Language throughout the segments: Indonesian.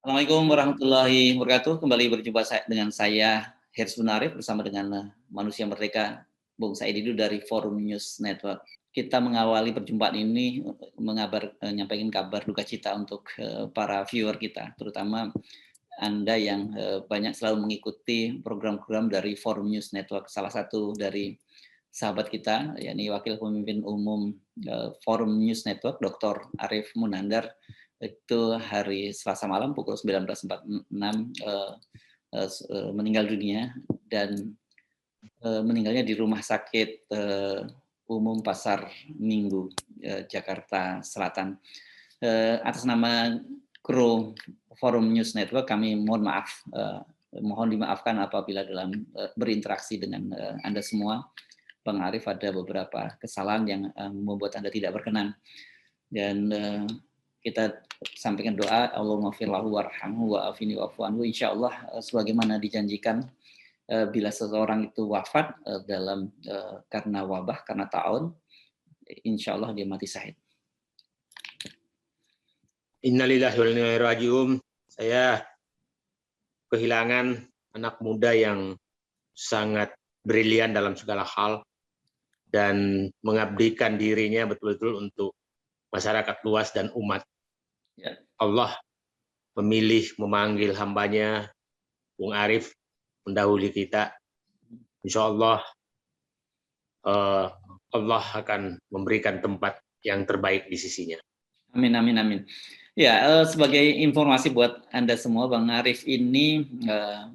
Assalamualaikum warahmatullahi wabarakatuh. Kembali berjumpa dengan saya Hersun Arif bersama dengan Manusia Merdeka Bung Said Didu dari Forum News Network. Kita mengawali perjumpaan ini menyampaikan kabar duka cita untuk para viewer kita, terutama Anda yang banyak selalu mengikuti program-program dari Forum News Network. Salah satu dari sahabat kita, yakni Wakil Pemimpin Umum Forum News Network, Dr. Arif Munandar, itu hari Selasa malam pukul 19.46 meninggal dunia, dan meninggalnya di Rumah Sakit Umum Pasar Minggu, Jakarta Selatan. Atas nama kru Forum News Network, kami mohon maaf, mohon dimaafkan apabila dalam berinteraksi dengan Anda semua, Bang Arif, ada beberapa kesalahan yang membuat Anda tidak berkenan. Dan kita sampaikan doa, Allahumma firlahu warhamhu wa'afini wa'fu anhu. Insyaallah sebagaimana dijanjikan, bila seseorang itu wafat dalam karena wabah, karena ta'un, insyaallah dia mati syahid. Innalillahi wa inna ilaihi raji'un. Saya kehilangan anak muda yang sangat brilian dalam segala hal dan mengabdikan dirinya betul-betul untuk masyarakat luas dan umat. Ya. Allah memilih, memanggil hambanya, Bung Arif, mendahului kita. Insya Allah Allah akan memberikan tempat yang terbaik di sisinya. Amin, amin, amin. Ya, sebagai informasi buat Anda semua, Bang Arif ini,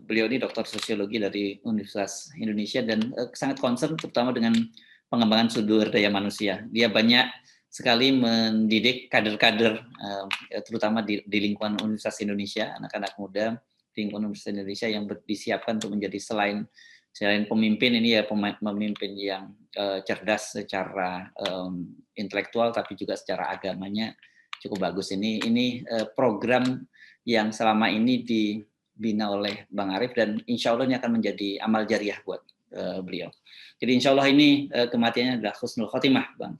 beliau ini dokter sosiologi dari Universitas Indonesia dan sangat concern terutama dengan pengembangan sumber daya manusia. Dia banyak sekali mendidik kader-kader, terutama di lingkungan Universitas Indonesia, anak-anak muda di lingkungan Universitas Indonesia yang disiapkan untuk menjadi selain pemimpin ini ya pemimpin yang cerdas secara intelektual, tapi juga secara agamanya cukup bagus. Ini program yang selama ini dibina oleh Bang Arif, dan insya Allah ini akan menjadi amal jariah buat beliau. Jadi insya Allah ini kematiannya adalah husnul khotimah, Bang.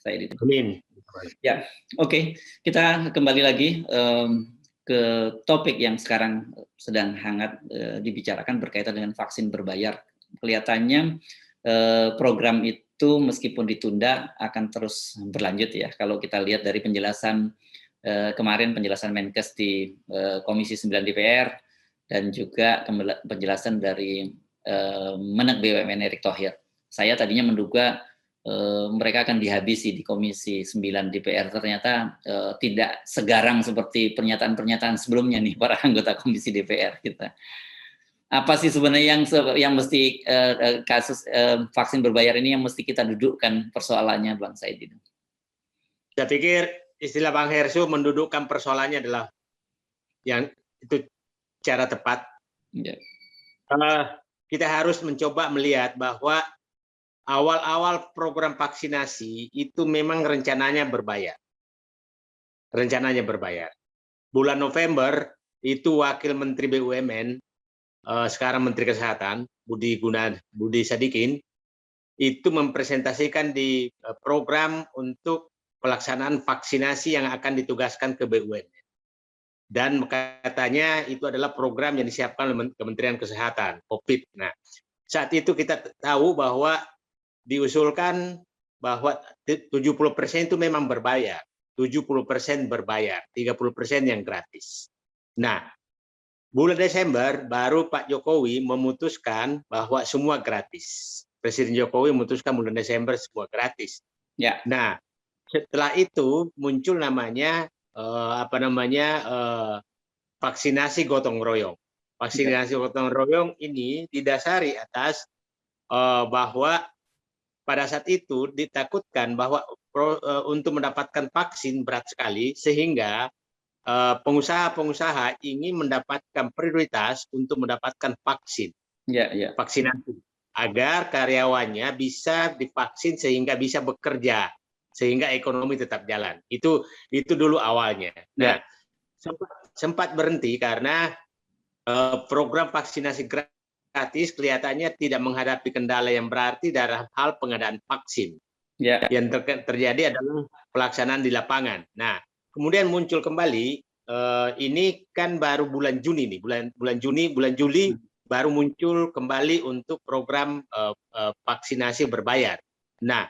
Saya itu. Amin. Ya, oke. Kita kembali lagi ke topik yang sekarang sedang hangat dibicarakan berkaitan dengan vaksin berbayar. Kelihatannya program itu meskipun ditunda akan terus berlanjut ya. Kalau kita lihat dari penjelasan kemarin, penjelasan Menkes di Komisi 9 DPR, dan juga penjelasan dari Menek BUMN Erick Thohir. Saya tadinya menduga mereka akan dihabisi di Komisi 9 DPR, ternyata tidak segarang seperti pernyataan-pernyataan sebelumnya nih para anggota Komisi DPR kita. Apa sih sebenarnya yang mesti kasus vaksin berbayar ini yang mesti kita dudukkan persoalannya, Bang Said? Saya pikir istilah Bang Hersu mendudukkan persoalannya adalah yang itu cara tepat. Ya. Kita harus mencoba melihat bahwa awal-awal program vaksinasi itu memang rencananya berbayar. Rencananya berbayar. Bulan November itu Wakil Menteri BUMN, sekarang Menteri Kesehatan, Budi Sadikin, itu mempresentasikan di program untuk pelaksanaan vaksinasi yang akan ditugaskan ke BUMN. Dan katanya itu adalah program yang disiapkan oleh Kementerian Kesehatan, COVID. Nah, saat itu kita tahu bahwa diusulkan bahwa 70% itu memang berbayar, 70% berbayar, 30% yang gratis. Nah, bulan Desember baru Pak Jokowi memutuskan bahwa semua gratis. Presiden Jokowi memutuskan bulan Desember semua gratis. Ya. Nah, setelah itu muncul namanya vaksinasi gotong royong. Vaksinasi gotong royong ini didasari atas bahwa pada saat itu ditakutkan bahwa untuk mendapatkan vaksin berat sekali, sehingga pengusaha-pengusaha ingin mendapatkan prioritas untuk mendapatkan vaksin, vaksinasi, agar karyawannya bisa divaksin sehingga bisa bekerja, sehingga ekonomi tetap jalan. Itu dulu awalnya. Nah, sempat berhenti karena program vaksinasi gratis kelihatannya tidak menghadapi kendala yang berarti dalam hal pengadaan vaksin. Yang terjadi adalah pelaksanaan di lapangan. Nah, kemudian muncul kembali ini kan baru bulan Juni nih, bulan Juli baru muncul kembali untuk program vaksinasi berbayar. Nah,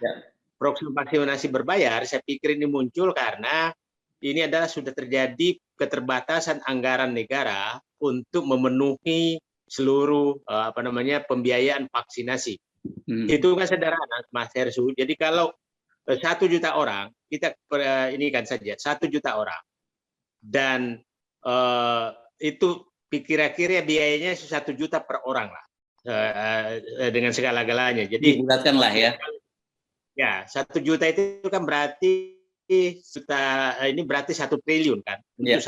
program vaksinasi berbayar saya pikir ini muncul karena ini adalah sudah terjadi keterbatasan anggaran negara untuk memenuhi seluruh pembiayaan vaksinasi. Itu kan sederhana, Mas Hersu. Jadi kalau 1 juta orang, kita ini kan saja 1 juta orang, dan itu kira-kira biayanya 1 juta per orang lah, dengan segala-galanya. Jadi dibulatkan lah ya. Ya, 1 juta itu kan berarti ini berarti 1 triliun kan untuk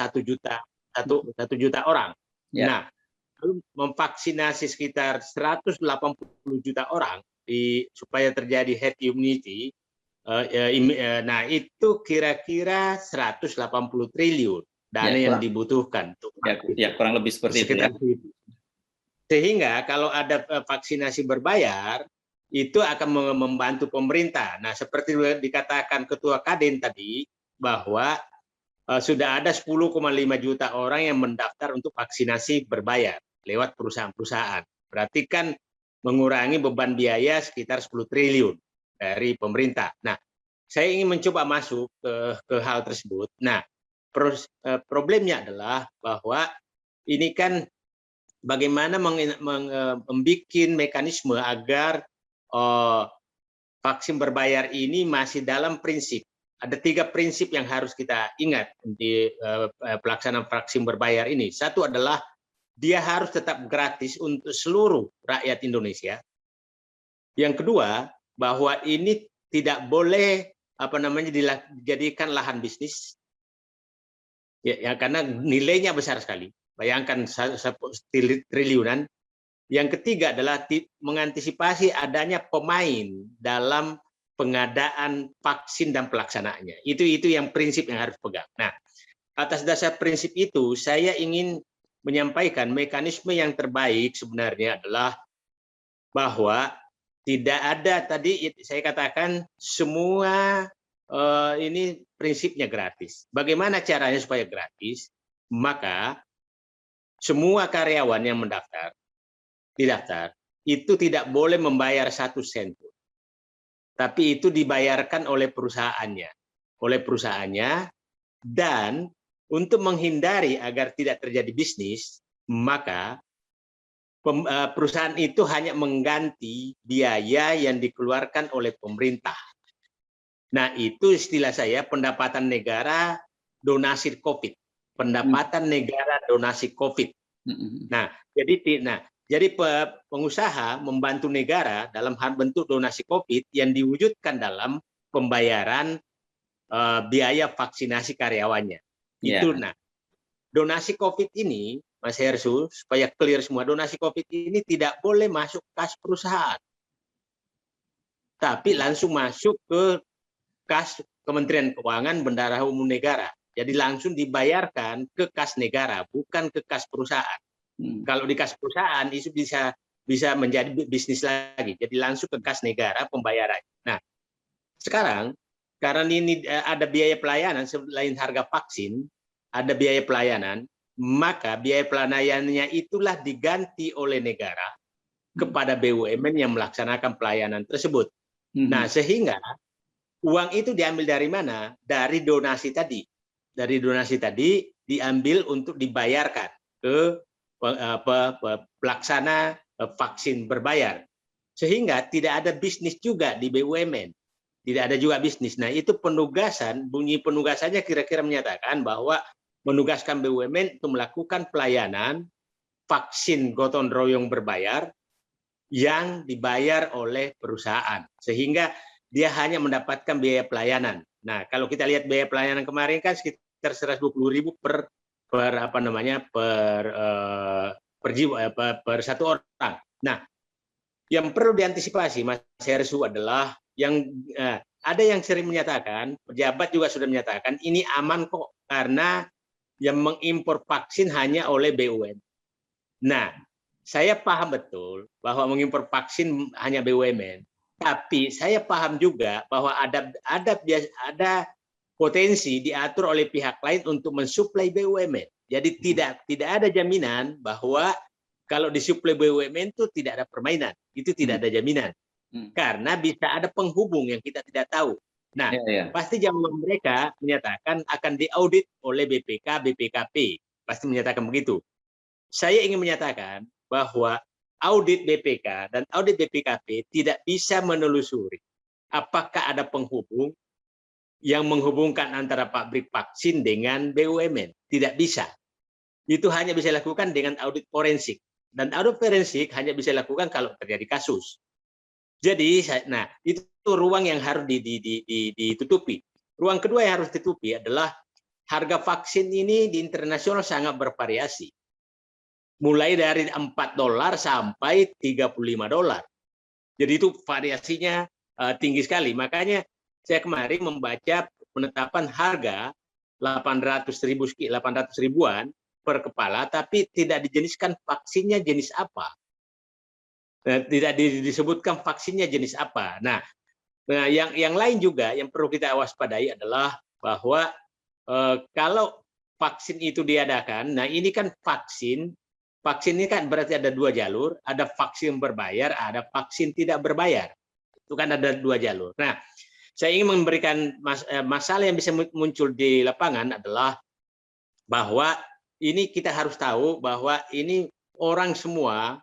1 juta orang. Nah, memvaksinasi sekitar 180 juta orang supaya terjadi herd immunity, nah itu kira-kira 180 triliun dana yang dibutuhkan. Kurang lebih seperti itu. Sehingga kalau ada vaksinasi berbayar, itu akan membantu pemerintah. Nah, seperti dikatakan Ketua Kadin tadi, bahwa sudah ada 10,5 juta orang yang mendaftar untuk vaksinasi berbayar lewat perusahaan-perusahaan. Berarti kan mengurangi beban biaya sekitar 10 triliun dari pemerintah. Nah, saya ingin mencoba masuk ke hal tersebut. Nah, problemnya adalah bahwa ini kan bagaimana membuat mekanisme agar vaksin berbayar ini masih dalam prinsip. Ada 3 prinsip yang harus kita ingat di pelaksanaan vaksin berbayar ini. Satu adalah dia harus tetap gratis untuk seluruh rakyat Indonesia. Yang kedua, bahwa ini tidak boleh dijadikan lahan bisnis, ya karena nilainya besar sekali. Bayangkan triliunan. Yang ketiga adalah mengantisipasi adanya pemain dalam pengadaan vaksin dan pelaksanaannya. Itu yang prinsip yang harus pegang. Nah, atas dasar prinsip itu, saya ingin menyampaikan mekanisme yang terbaik sebenarnya adalah bahwa tidak ada, tadi saya katakan semua ini prinsipnya gratis. Bagaimana caranya supaya gratis? Maka semua karyawan yang didaftar itu tidak boleh membayar 1 sen pun, tapi itu dibayarkan oleh perusahaannya, dan untuk menghindari agar tidak terjadi bisnis, maka perusahaan itu hanya mengganti biaya yang dikeluarkan oleh pemerintah. Nah, itu istilah saya pendapatan negara donasi COVID, pendapatan negara donasi COVID. Nah, jadi pengusaha membantu negara dalam hal bentuk donasi COVID yang diwujudkan dalam pembayaran biaya vaksinasi karyawannya. Itu. Nah, donasi COVID ini, Mas Hersu, supaya clear semua, donasi COVID ini tidak boleh masuk kas perusahaan, tapi langsung masuk ke kas Kementerian Keuangan Bendahara Umum Negara. Jadi langsung dibayarkan ke kas negara, bukan ke kas perusahaan. Kalau di kas perusahaan itu bisa menjadi bisnis lagi. Jadi langsung ke kas negara pembayaran. Nah, sekarang karena ini ada biaya pelayanan selain harga vaksin, ada biaya pelayanan, maka biaya pelayanannya itulah diganti oleh negara kepada BUMN yang melaksanakan pelayanan tersebut. Nah, sehingga uang itu diambil dari mana? Dari donasi tadi. Dari donasi tadi diambil untuk dibayarkan ke pelaksana vaksin berbayar, sehingga tidak ada bisnis juga di BUMN, tidak ada juga bisnis. Nah, itu bunyi penugasannya kira-kira menyatakan bahwa menugaskan BUMN untuk melakukan pelayanan vaksin gotong royong berbayar yang dibayar oleh perusahaan, sehingga dia hanya mendapatkan biaya pelayanan. Nah, kalau kita lihat biaya pelayanan kemarin kan sekitar 120.000 per satu orang. Nah, yang perlu diantisipasi, Mas Hersu, adalah ada yang sering menyatakan, pejabat juga sudah menyatakan ini aman kok karena yang mengimpor vaksin hanya oleh BUMN. Nah, saya paham betul bahwa mengimpor vaksin hanya BUMN, tapi saya paham juga bahwa ada potensi diatur oleh pihak lain untuk mensuplai BUMN. Jadi tidak ada jaminan bahwa kalau disuplai BUMN itu tidak ada permainan. Itu tidak ada jaminan. Karena bisa ada penghubung yang kita tidak tahu. Nah, pasti jawaban mereka menyatakan akan diaudit oleh BPK, BPKP. Pasti menyatakan begitu. Saya ingin menyatakan bahwa audit BPK dan audit BPKP tidak bisa menelusuri apakah ada penghubung yang menghubungkan antara pabrik vaksin dengan BUMN. Tidak bisa. Itu hanya bisa dilakukan dengan audit forensik. Dan audit forensik hanya bisa dilakukan kalau terjadi kasus. Jadi, nah itu ruang yang harus ditutupi. Ruang kedua yang harus ditutupi adalah harga vaksin ini di internasional sangat bervariasi. Mulai dari $4 sampai $35. Jadi itu variasinya tinggi sekali. Makanya saya kemarin membaca penetapan harga 800 ribuan per kepala, tapi tidak dijeniskan vaksinnya jenis apa. Tidak disebutkan vaksinnya jenis apa. Nah, yang lain juga yang perlu kita waspadai adalah bahwa kalau vaksin itu diadakan, nah ini kan vaksin ini kan berarti ada dua jalur, ada vaksin berbayar, ada vaksin tidak berbayar. Itu kan ada dua jalur. Nah, saya ingin memberikan masalah yang bisa muncul di lapangan adalah bahwa ini kita harus tahu bahwa ini orang semua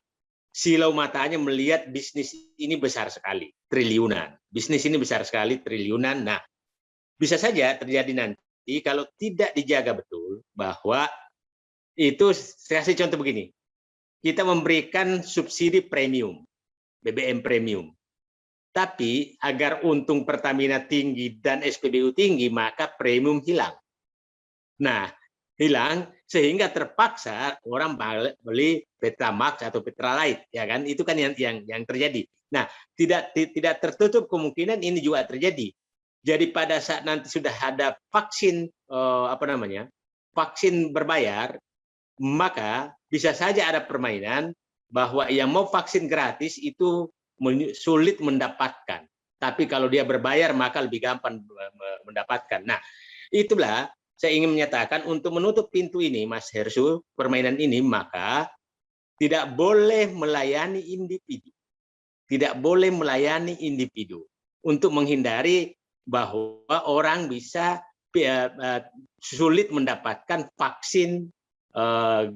silau matanya melihat bisnis ini besar sekali, triliunan. Bisnis ini besar sekali, triliunan. Nah, bisa saja terjadi nanti kalau tidak dijaga betul bahwa itu, saya kasih contoh begini, kita memberikan subsidi premium, BBM premium. Tapi agar untung Pertamina tinggi dan SPBU tinggi, maka premium hilang. Nah, hilang sehingga terpaksa orang beli Petramax atau Petralite, ya kan? Itu kan yang terjadi. Nah, tidak tertutup kemungkinan ini juga terjadi. Jadi pada saat nanti sudah ada vaksin vaksin berbayar, maka bisa saja ada permainan bahwa yang mau vaksin gratis itu sulit mendapatkan. Tapi kalau dia berbayar maka lebih gampang mendapatkan. Nah, itulah saya ingin menyatakan untuk menutup pintu ini, Mas Hersu, permainan ini, maka tidak boleh melayani individu. Tidak boleh melayani individu untuk menghindari bahwa orang bisa sulit mendapatkan vaksin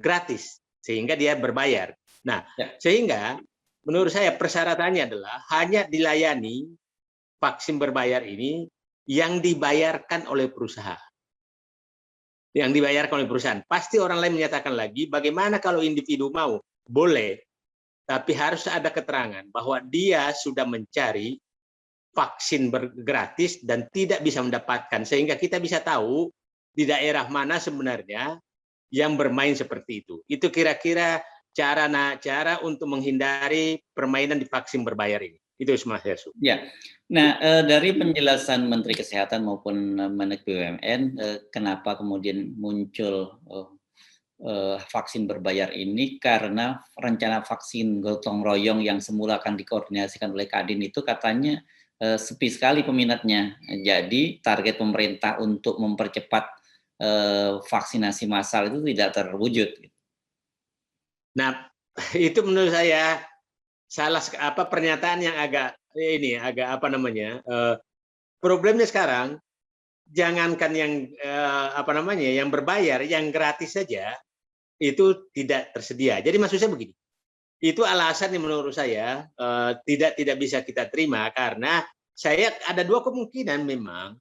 gratis sehingga dia berbayar. Nah, sehingga menurut saya persyaratannya adalah hanya dilayani vaksin berbayar ini yang dibayarkan oleh perusahaan. Yang dibayarkan oleh perusahaan. Pasti orang lain menyatakan lagi, bagaimana kalau individu mau? Boleh, tapi harus ada keterangan bahwa dia sudah mencari vaksin gratis dan tidak bisa mendapatkan. Sehingga kita bisa tahu di daerah mana sebenarnya yang bermain seperti itu. Itu kira-kira cara untuk menghindari permainan di vaksin berbayar ini. Itu Mas Hersu. Ya. Nah, dari penjelasan Menteri Kesehatan maupun Menko BUMN, kenapa kemudian muncul vaksin berbayar ini, karena rencana vaksin gotong royong yang semula akan dikoordinasikan oleh Kadin itu katanya sepi sekali peminatnya. Jadi target pemerintah untuk mempercepat vaksinasi massal itu tidak terwujud. Nah, itu menurut saya salah pernyataan yang agak problemnya sekarang jangankan yang berbayar, yang gratis saja itu tidak tersedia. Jadi maksud saya begini, itu alasan yang menurut saya tidak bisa kita terima, karena saya ada dua kemungkinan. Memang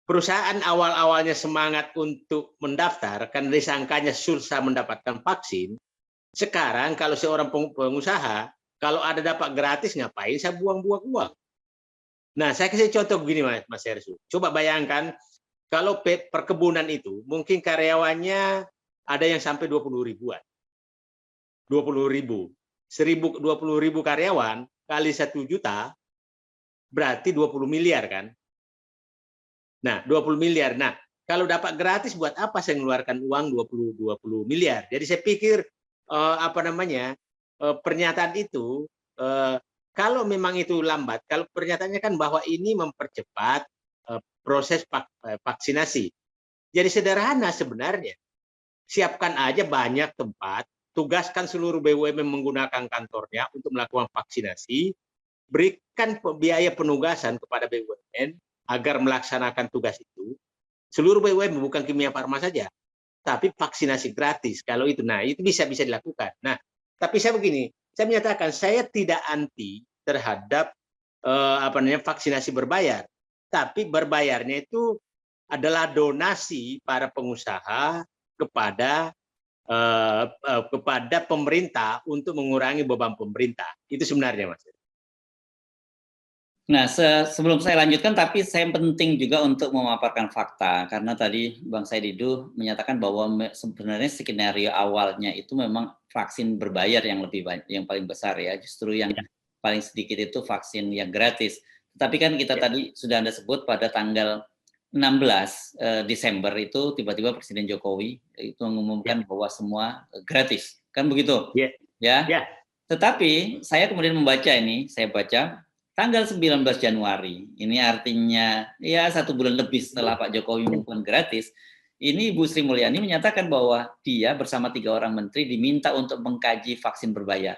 perusahaan awal-awalnya semangat untuk mendaftar karena disangkanya susah mendapatkan vaksin. Sekarang kalau seorang pengusaha, kalau ada dapat gratis, ngapain saya buang-buang uang? Nah, saya kasih contoh begini, Mas Hersu. Coba bayangkan kalau perkebunan itu mungkin karyawannya ada yang sampai 20 ribuan. 20 ribu. 20 ribu karyawan kali 1 juta berarti 20 miliar kan? Nah, 20 miliar. Nah, kalau dapat gratis buat apa saya mengeluarkan uang 20 miliar? Jadi saya pikir pernyataan itu kalau memang itu lambat, kalau pernyataannya kan bahwa ini mempercepat proses vaksinasi. Jadi sederhana sebenarnya. Siapkan aja banyak tempat, tugaskan seluruh BUMN menggunakan kantornya untuk melakukan vaksinasi, berikan biaya penugasan kepada BUMN agar melaksanakan tugas itu. Seluruh BUMN, bukan Kimia Farma saja, tapi vaksinasi gratis. Kalau itu, nah itu bisa dilakukan. Nah, tapi saya begini, saya menyatakan saya tidak anti terhadap vaksinasi berbayar, tapi berbayarnya itu adalah donasi para pengusaha kepada pemerintah untuk mengurangi beban pemerintah. Itu sebenarnya, Mas. Nah, sebelum saya lanjutkan, tapi saya penting juga untuk memaparkan fakta, karena tadi Bang Said Didu menyatakan bahwa sebenarnya skenario awalnya itu memang vaksin berbayar yang lebih banyak, yang paling besar ya, justru yang paling sedikit itu vaksin yang gratis. Tapi kan kita tadi sudah Anda sebut pada tanggal 16 Desember itu tiba-tiba Presiden Jokowi itu mengumumkan bahwa semua gratis, kan begitu? Ya. Tetapi saya kemudian membaca ini, saya baca tanggal 19 Januari, ini artinya ya 1 bulan lebih setelah Pak Jokowi mengumumkan gratis, ini Ibu Sri Mulyani menyatakan bahwa dia bersama 3 orang menteri diminta untuk mengkaji vaksin berbayar.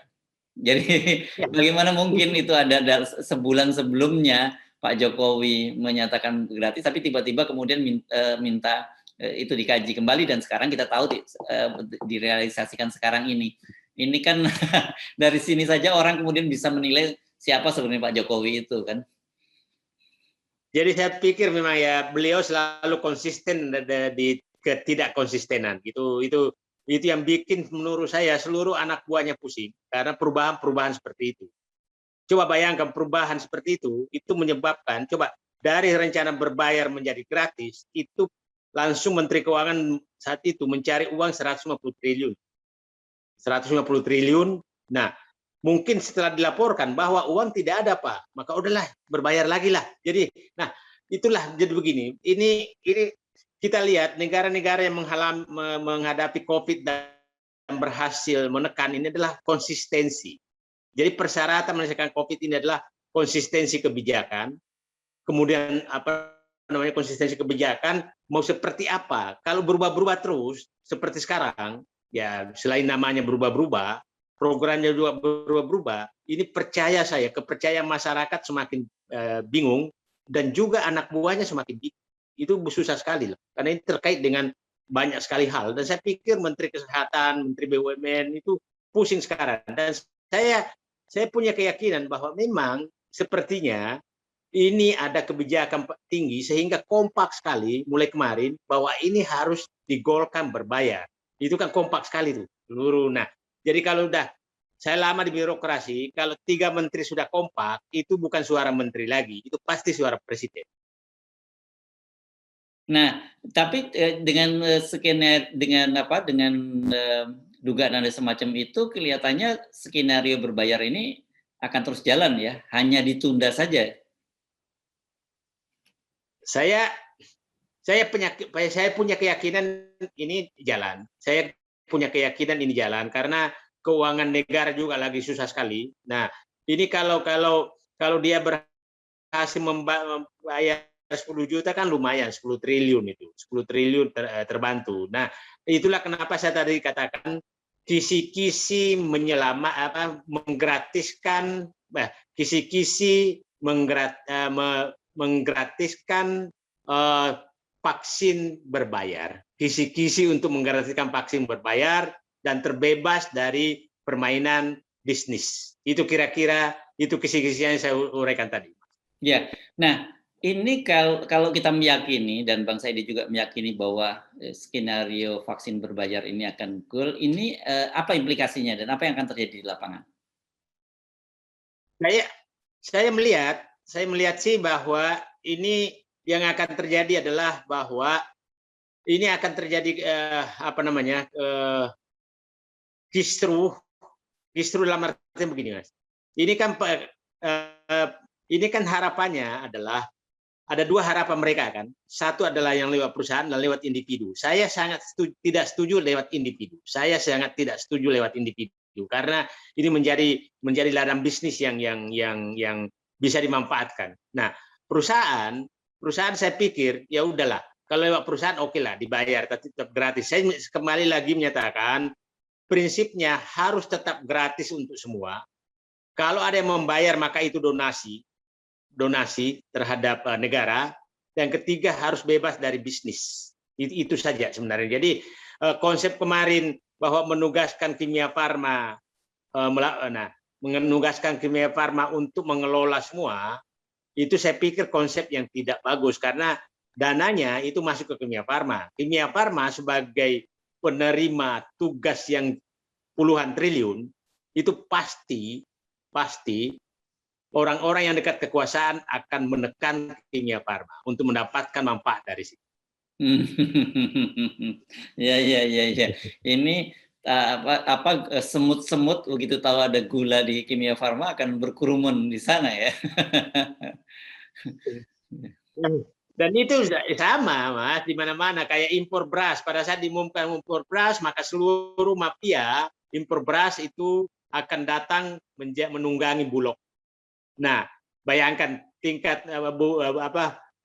Jadi bagaimana mungkin itu ada sebulan sebelumnya Pak Jokowi menyatakan gratis, tapi tiba-tiba kemudian minta itu dikaji kembali, dan sekarang kita tahu direalisasikan sekarang ini. Ini kan dari sini saja orang kemudian bisa menilai siapa sebenarnya Pak Jokowi itu kan. Jadi saya pikir memang ya beliau selalu konsisten di ketidakkonsistenan. Itu yang bikin menurut saya seluruh anak buahnya pusing karena perubahan seperti itu. Coba bayangkan perubahan seperti itu menyebabkan dari rencana berbayar menjadi gratis, itu langsung Menteri Keuangan saat itu mencari uang 150 triliun. 150 triliun. Nah, mungkin setelah dilaporkan bahwa uang tidak ada, Pak, maka udahlah berbayar lagi lah. Jadi, nah itulah jadi begini. Ini kita lihat negara-negara yang menghadapi COVID dan berhasil menekan ini adalah konsistensi. Jadi persyaratan menyelesaikan COVID ini adalah konsistensi kebijakan. Kemudian konsistensi kebijakan mau seperti apa? Kalau berubah-berubah terus seperti sekarang, ya selain namanya berubah-berubah, programnya juga berubah-berubah. Ini percaya saya, kepercayaan masyarakat semakin bingung dan juga anak buahnya semakin bingung. Itu susah sekali loh, karena ini terkait dengan banyak sekali hal. Dan saya pikir Menteri Kesehatan, Menteri BUMN itu pusing sekarang. Dan saya punya keyakinan bahwa memang sepertinya ini ada kebijakan tinggi sehingga kompak sekali mulai kemarin bahwa ini harus digolkan berbayar. Itu kan kompak sekali tuh seluruh. Nah, jadi kalau saya lama di birokrasi, kalau 3 menteri sudah kompak, itu bukan suara menteri lagi, itu pasti suara presiden. Nah, tapi dengan dugaan ada semacam itu, kelihatannya skenario berbayar ini akan terus jalan ya, hanya ditunda saja. Saya punya keyakinan ini jalan. Saya punya keyakinan ini jalan karena keuangan negara juga lagi susah sekali. Nah, ini kalau dia berhasil membayar 10 juta kan lumayan, 10 triliun itu. 10 triliun terbantu. Nah, itulah kenapa saya tadi katakan kisi-kisi menggratiskan vaksin berbayar. Kisi-kisi untuk menggratiskan vaksin berbayar dan terbebas dari permainan bisnis. Itu kira-kira itu kisi-kisi yang saya uraikan tadi. Ya, nah ini kalau kita meyakini dan Bang Saidi juga meyakini bahwa skenario vaksin berbayar ini akan goal, ini apa implikasinya dan apa yang akan terjadi di lapangan? Saya melihat sih bahwa ini yang akan terjadi adalah bahwa ini akan terjadi justru dalam artian begini, Mas. Ini kan harapannya adalah ada 2 harapan mereka kan. Satu adalah yang lewat perusahaan dan lewat individu. Saya sangat tidak setuju lewat individu. Karena ini menjadi ladang bisnis yang bisa dimanfaatkan. Nah, perusahaan perusahaan saya pikir ya udahlah, kalau lewat perusahaan oke lah dibayar, tapi tetap gratis. Saya kembali lagi menyatakan prinsipnya harus tetap gratis untuk semua. Kalau ada yang membayar maka itu donasi terhadap negara. Yang ketiga harus bebas dari bisnis. Itu saja sebenarnya. Jadi konsep kemarin bahwa menugaskan Kimia Farma untuk mengelola semua, itu saya pikir konsep yang tidak bagus karena dananya itu masuk ke Kimia Farma. Kimia Farma sebagai penerima tugas yang puluhan triliun itu pasti orang-orang yang dekat kekuasaan akan menekan Kimia Farma untuk mendapatkan manfaat dari situ. Ya. Ini semut-semut begitu tahu ada gula di Kimia Farma akan berkerumun di sana ya. Dan itu sama, Mas, di mana-mana kayak impor beras. Pada saat diumumkan impor beras, maka seluruh mafia impor beras itu akan datang menunggangi Bulog. Nah, bayangkan tingkat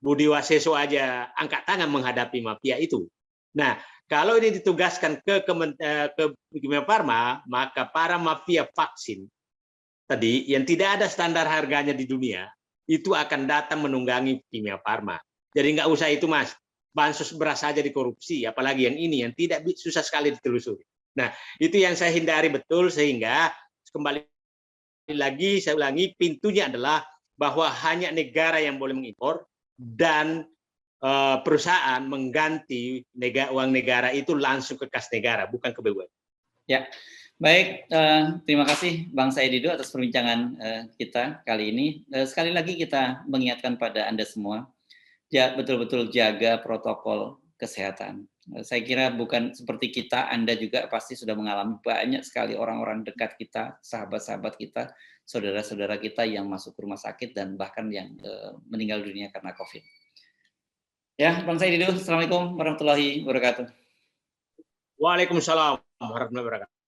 Budi Waseso aja angkat tangan menghadapi mafia itu. Nah, kalau ini ditugaskan ke Kimia Farma, maka para mafia vaksin tadi yang tidak ada standar harganya di dunia itu akan datang menunggangi Kimia Farma. Jadi nggak usah itu, Mas. Bansos beras saja dikorupsi, apalagi yang ini yang tidak susah sekali ditelusuri. Nah, itu yang saya hindari betul, sehingga kembali lagi saya ulangi, pintunya adalah bahwa hanya negara yang boleh mengimpor dan perusahaan mengganti uang negara itu langsung ke kas negara, bukan ke BUMN. Ya, baik. Terima kasih Bang Said Didu atas perbincangan kita kali ini. Sekali lagi kita mengingatkan pada Anda semua, betul-betul jaga protokol kesehatan. Saya kira bukan seperti kita, Anda juga pasti sudah mengalami banyak sekali orang-orang dekat kita, sahabat-sahabat kita, saudara-saudara kita yang masuk ke rumah sakit dan bahkan yang meninggal dunia karena COVID. Ya, Bang Said Didu, Assalamualaikum warahmatullahi wabarakatuh. Waalaikumsalam warahmatullahi wabarakatuh.